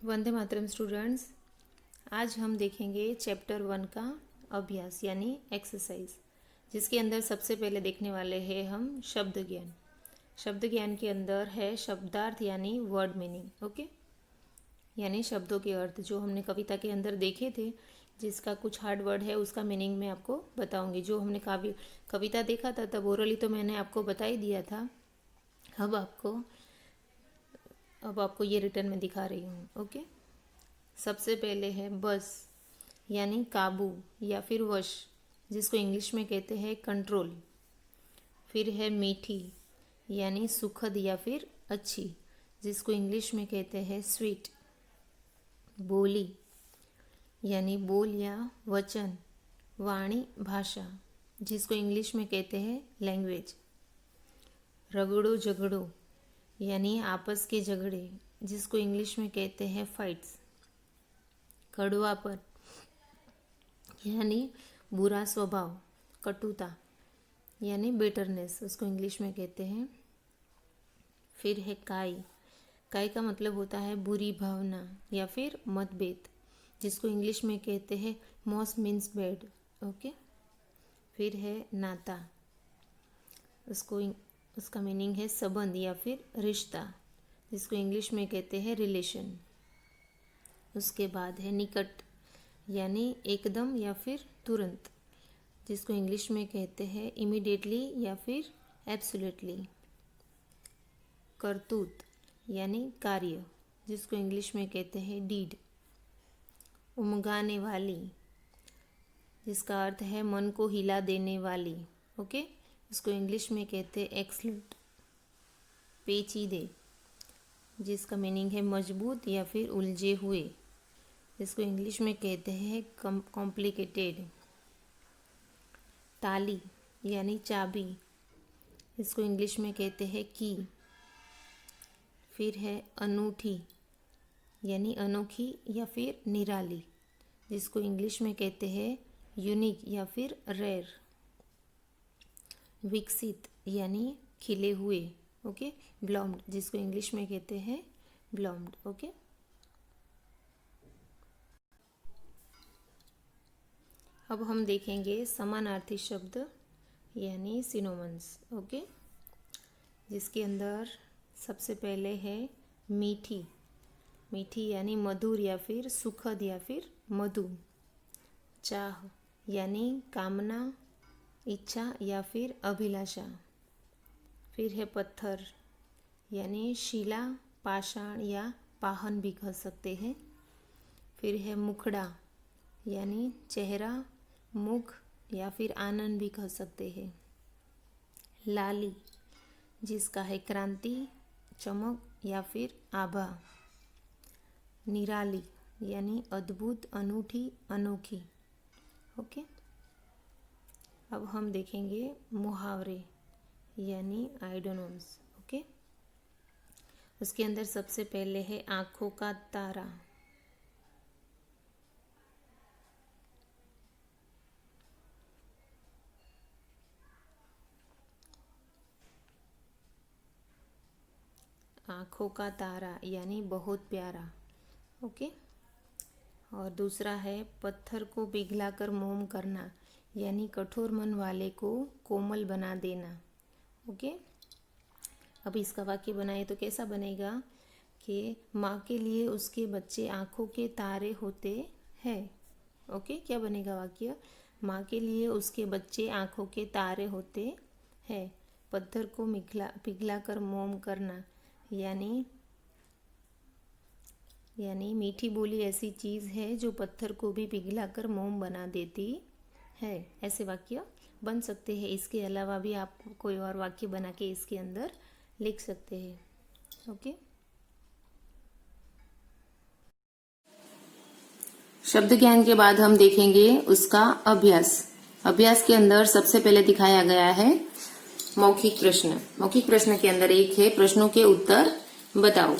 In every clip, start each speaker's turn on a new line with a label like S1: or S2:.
S1: Vande Mataram students. आज हम देखेंगे चैप्टर 1 का अभ्यास यानी एक्सरसाइज, जिसके अंदर सबसे पहले देखने वाले हैं हम शब्द ज्ञान। शब्द ज्ञान के अंदर है शब्दार्थ यानी वर्ड मीनिंग। ओके, यानी शब्दों के अर्थ जो हमने कविता के अंदर देखे थे, जिसका कुछ हार्ड वर्ड है उसका मीनिंग मैं आपको बताऊंगी। जो हमने कविता देखा था तब ओरली तो मैंने आपको बता ही दिया था। अब आपको ये रिटर्न में दिखा रही हूँ। ओके, सबसे पहले है बस यानी काबू या फिर वश, जिसको इंग्लिश में कहते हैं कंट्रोल। फिर है मीठी यानी सुखद या फिर अच्छी, जिसको इंग्लिश में कहते हैं स्वीट। बोली यानी बोल या वचन, वाणी भाषा, जिसको इंग्लिश में कहते हैं लैंग्वेज। रगड़ो झगड़ो यानी आपस के झगड़े, जिसको इंग्लिश में कहते हैं फाइट्स। कड़वापन यानी बुरा स्वभाव, कटुता यानी बिटरनेस, उसको इंग्लिश में कहते हैं। फिर है काई। काई का मतलब होता है बुरी भावना या फिर मतभेद, जिसको इंग्लिश में कहते हैं मॉस मीन्स बैड। ओके, फिर है नाता, उसका मीनिंग है संबंध या फिर रिश्ता, जिसको इंग्लिश में कहते हैं रिलेशन। उसके बाद है निकट यानी एकदम या फिर तुरंत, जिसको इंग्लिश में कहते हैं इमीडिएटली या फिर एब्सोल्युटली। करतूत यानी कार्य, जिसको इंग्लिश में कहते हैं डीड। उमगाने वाली, जिसका अर्थ है मन को हिला देने वाली। ओके, इसको इंग्लिश में कहते हैं एक्सलेंट। पेचीदे, जिसका मीनिंग है मजबूत या फिर उलझे हुए, जिसको इंग्लिश में कहते हैं कॉम्प्लिकेटेड। ताली यानी चाबी, इसको इंग्लिश में कहते हैं की। फिर है अनूठी यानी अनोखी या फिर निराली, जिसको इंग्लिश में कहते हैं यूनिक या फिर रेयर। विकसित यानी खिले हुए। ओके, ब्लॉम्ड, जिसको इंग्लिश में कहते हैं ब्लॉम्ड। ओके, अब हम देखेंगे समानार्थी शब्द यानी सिनोनिम्स। ओके, जिसके अंदर सबसे पहले है मीठी। मीठी यानी मधुर या फिर सुखद या फिर मधु। चाह यानी कामना, इच्छा या फिर अभिलाषा। फिर है पत्थर यानी शिला, पाषाण या पाहन भी कह सकते हैं। फिर है मुखड़ा यानी चेहरा, मुख या फिर आनंद भी कह सकते हैं। लाली, जिसका है क्रांति, चमक या फिर आभा। निराली यानी अद्भुत, अनूठी, अनोखी। ओके, अब हम देखेंगे मुहावरे यानी आइडियोम्स। ओके, उसके अंदर सबसे पहले है आंखों का तारा। आंखों का तारा यानी बहुत प्यारा। ओके, और दूसरा है पत्थर को पिघलाकर मोम करना यानी कठोर मन वाले को कोमल बना देना। ओके, अब इसका वाक्य बनाए तो कैसा बनेगा कि माँ के लिए उसके बच्चे आंखों के तारे होते हैं। ओके, क्या बनेगा वाक्य? माँ के लिए उसके बच्चे आंखों के तारे होते हैं। पत्थर को पिघलाकर मोम करना यानी मीठी बोली ऐसी चीज़ है जो पत्थर को भी पिघलाकर मोम बना देती है। ऐसे वाक्य बन सकते हैं। इसके अलावा भी आप कोई और वाक्य बना के इसके अंदर लिख सकते हैं। ओके, शब्द ज्ञान के बाद हम देखेंगे उसका अभ्यास। अभ्यास के अंदर सबसे पहले दिखाया गया है मौखिक प्रश्न। मौखिक प्रश्न के अंदर एक है प्रश्नों के उत्तर बताओ।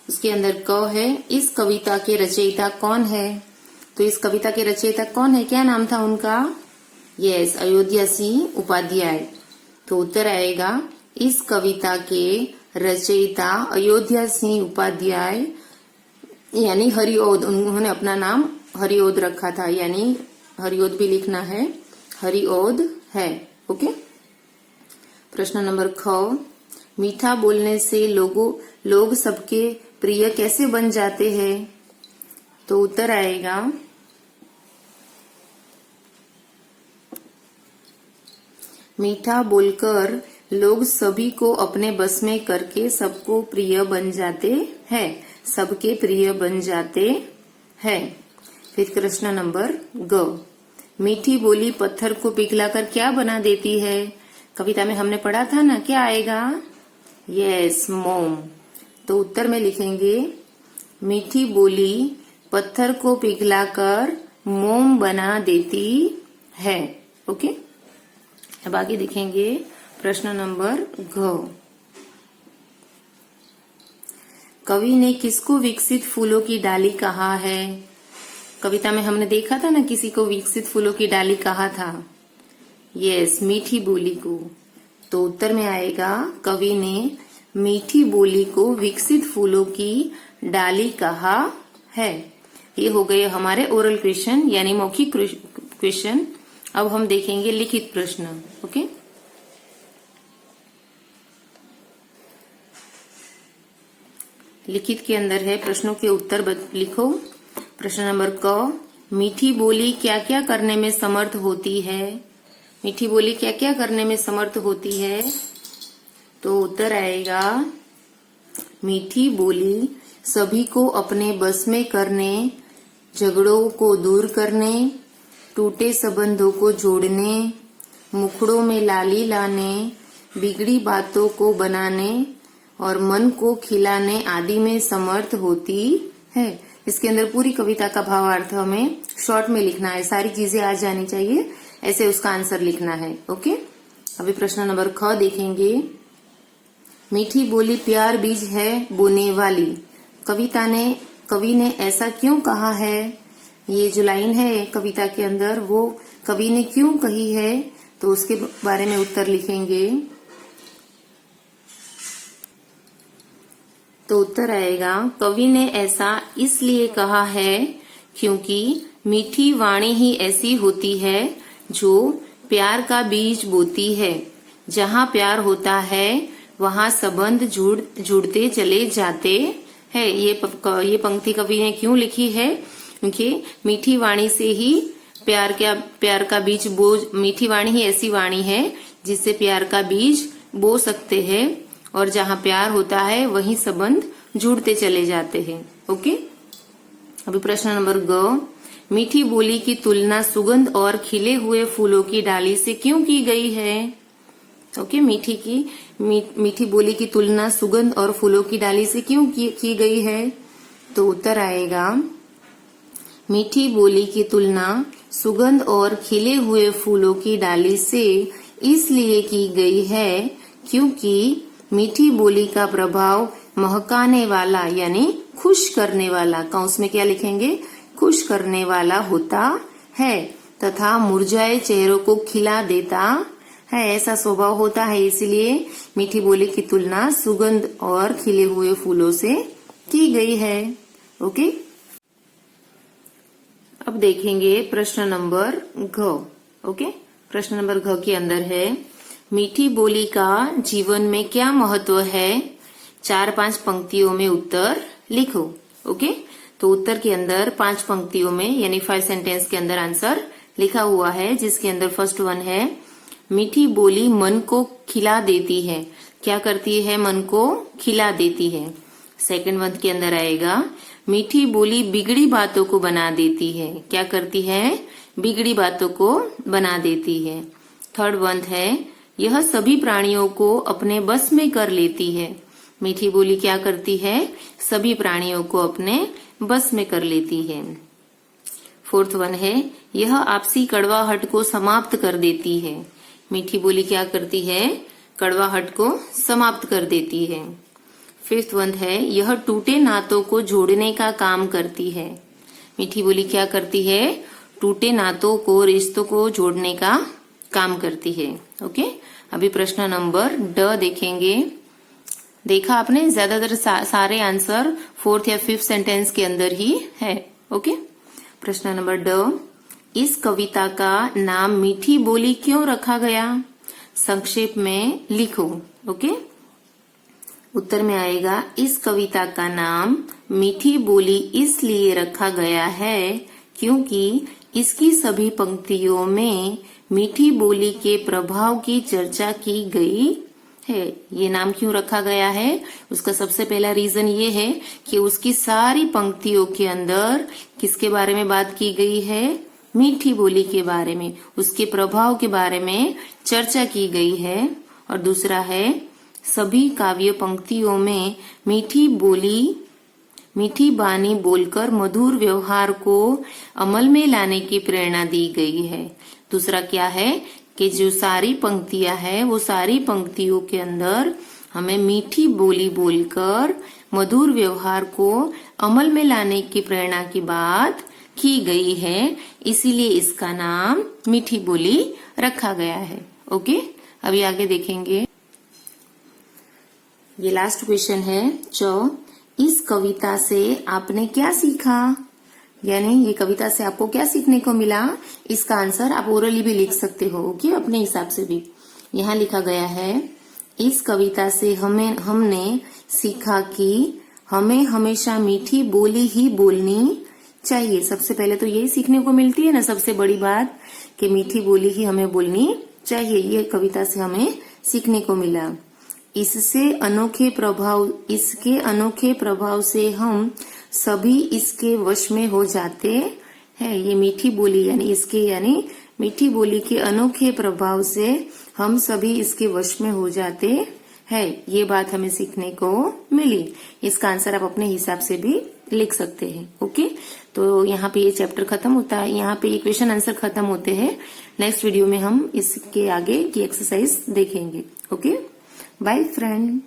S1: उसके अंदर क है इस कविता के रचयिता कौन है? तो इस कविता के रचयिता कौन है, क्या नाम था उनका? यस, अयोध्या सिंह उपाध्याय। तो उत्तर आएगा इस कविता के रचयिता अयोध्या सिंह उपाध्याय यानी हरिओद, उन्होंने अपना नाम हरिओद रखा था, यानी हरिओद भी लिखना है, हरिओद है। ओके। प्रश्न नंबर ख, मीठा बोलने से लोग सबके प्रिय कैसे बन जाते हैं? तो उत्तर आएगा मीठा बोलकर लोग सभी को अपने बस में करके सबको प्रिय बन जाते हैं, सबके प्रिय बन जाते हैं। फिर प्रश्न नंबर ग, मीठी बोली पत्थर को पिघलाकर क्या बना देती है? कविता में हमने पढ़ा था ना, क्या आएगा? यस, मोम। तो उत्तर में लिखेंगे मीठी बोली पत्थर को पिघलाकर मोम बना देती है। ओके। अब आगे देखेंगे प्रश्न नंबर घ, कवि ने किसको विकसित फूलों की डाली कहा है? कविता में हमने देखा था ना, किसी को विकसित फूलों की डाली कहा था। यस, मीठी बोली को। तो उत्तर में आएगा कवि ने मीठी बोली को विकसित फूलों की डाली कहा है। ये हो गए हमारे ओरल क्वेश्चन यानी मौखिक क्वेश्चन। अब हम देखेंगे लिखित प्रश्न। ओके। लिखित के अंदर है प्रश्नों के उत्तर लिखो। प्रश्न नंबर क, मीठी बोली क्या क्या करने में समर्थ होती है? मीठी बोली क्या क्या करने में समर्थ होती है? तो उत्तर आएगा मीठी बोली सभी को अपने बस में करने, झगड़ों को दूर करने, टूटे संबंधों को जोड़ने, मुखड़ों में लाली लाने, बिगड़ी बातों को बनाने और मन को खिलाने आदि में समर्थ होती है। इसके अंदर पूरी कविता का भावार्थ हमें शॉर्ट में लिखना है, सारी चीजें आ जानी चाहिए, ऐसे उसका आंसर लिखना है। ओके। अभी प्रश्न नंबर ख देखेंगे, मीठी बोली प्यार बीज है बोने वाली। कवि ने ऐसा क्यों कहा है? ये जो लाइन है कविता के अंदर वो कवि ने क्यों कही है, तो उसके बारे में उत्तर लिखेंगे। तो उत्तर आएगा कवि ने ऐसा इसलिए कहा है क्योंकि मीठी वाणी ही ऐसी होती है जो प्यार का बीज बोती है। जहाँ प्यार होता है वहाँ संबंध जुड़ते चले जाते हैं। ये पंक्ति कवि ने क्यों लिखी है? क्योंकि मीठी वाणी से ही प्यार का बीज मीठी वाणी ही ऐसी वाणी है जिससे प्यार का बीज बो सकते हैं, और जहाँ प्यार होता है वहीं संबंध जुड़ते चले जाते हैं। ओके। अभी प्रश्न नंबर ग, मीठी बोली की तुलना सुगंध और खिले हुए फूलों की डाली से क्यों की गई है? ओके। मीठी बोली की तुलना सुगंध और फूलों की डाली से क्यों की गई है? तो उत्तर आएगा मीठी बोली की तुलना सुगंध और खिले हुए फूलों की डाली से इसलिए की गई है क्योंकि मीठी बोली का प्रभाव महकाने वाला यानी खुश करने वाला, कौंस में क्या लिखेंगे? खुश करने वाला होता है, तथा मुरझाए चेहरों को खिला देता है, ऐसा स्वभाव होता है। इसलिए मीठी बोली की तुलना सुगंध और खिले हुए फूलों से की गई है। ओके। अब देखेंगे प्रश्न नंबर घ। ओके। प्रश्न नंबर घ के अंदर है मीठी बोली का जीवन में क्या महत्व है? 4-5 पंक्तियों में उत्तर लिखो। ओके। तो उत्तर के अंदर 5 पंक्तियों में यानी 5 सेंटेंस के अंदर आंसर लिखा हुआ है, जिसके अंदर फर्स्ट वन है मीठी बोली मन को खिला देती है। क्या करती है? मन को खिला देती है। सेकंड वन के अंदर आएगा मीठी बोली बिगड़ी बातों को बना देती है। क्या करती है? बिगड़ी बातों को बना देती है। थर्ड वन है यह सभी प्राणियों को अपने बस में कर लेती है। मीठी बोली क्या करती है? सभी प्राणियों को अपने बस में कर लेती है। फोर्थ वन है यह आपसी कड़वाहट को समाप्त कर देती है। मीठी बोली क्या करती है? कड़वाहट को समाप्त कर देती है। फिफ्थ वन है यह टूटे नातों को जोड़ने का काम करती है। मीठी बोली क्या करती है? टूटे नातों को, रिश्तों को जोड़ने का काम करती है। ओके। अभी प्रश्न नंबर ड देखेंगे। देखा आपने, ज्यादातर सारे आंसर फोर्थ या फिफ्थ सेंटेंस के अंदर ही है। ओके। प्रश्न नंबर ड, इस कविता का नाम मीठी बोली क्यों रखा गया? संक्षेप में लिखो। ओके। उत्तर में आएगा, इस कविता का नाम मीठी बोली इसलिए रखा गया है क्योंकि इसकी सभी पंक्तियों में मीठी बोली के प्रभाव की चर्चा की गई है। ये नाम क्यों रखा गया है? उसका सबसे पहला रीजन ये है कि उसकी सारी पंक्तियों के अंदर किसके बारे में बात की गई है? मीठी बोली के बारे में, उसके प्रभाव के बारे में चर्चा की गई है। और दूसरा है, सभी काव्य पंक्तियों में मीठी बोली, मीठी बानी बोलकर मधुर व्यवहार को अमल में लाने की प्रेरणा दी गई है। दूसरा क्या है कि जो सारी पंक्तियां है वो सारी पंक्तियों के अंदर हमें मीठी बोली बोलकर मधुर व्यवहार को अमल में लाने की प्रेरणा की बात की गई है, इसीलिए इसका नाम मीठी बोली रखा गया है। ओके, अभी आगे देखेंगे। ये लास्ट क्वेश्चन है जो, इस कविता से आपने क्या सीखा? यानी ये कविता से आपको क्या सीखने को मिला? इसका आंसर आप ओरली भी लिख सकते हो। ओके, अपने हिसाब से भी। यहाँ लिखा गया है, इस कविता से हमने सीखा कि हमें हमेशा मीठी बोली ही बोलनी चाहिए। सबसे पहले तो यही सीखने को मिलती है ना, सबसे बड़ी बात, कि मीठी बोली ही हमें बोलनी चाहिए। ये कविता से हमें सीखने को मिला। इसके अनोखे प्रभाव से हम सभी इसके वश में हो जाते हैं। ये मीठी बोली यानी मीठी बोली के अनोखे प्रभाव से हम सभी इसके वश में हो जाते हैं। ये बात हमें सीखने को मिली। इसका आंसर आप अपने हिसाब से भी लिख सकते हैं। ओके, तो यहाँ पे ये चैप्टर खत्म होता है, यहाँ पे ये क्वेश्चन आंसर खत्म होते हैं। नेक्स्ट वीडियो में हम इसके आगे की एक्सरसाइज देखेंगे। Okay, bye friend.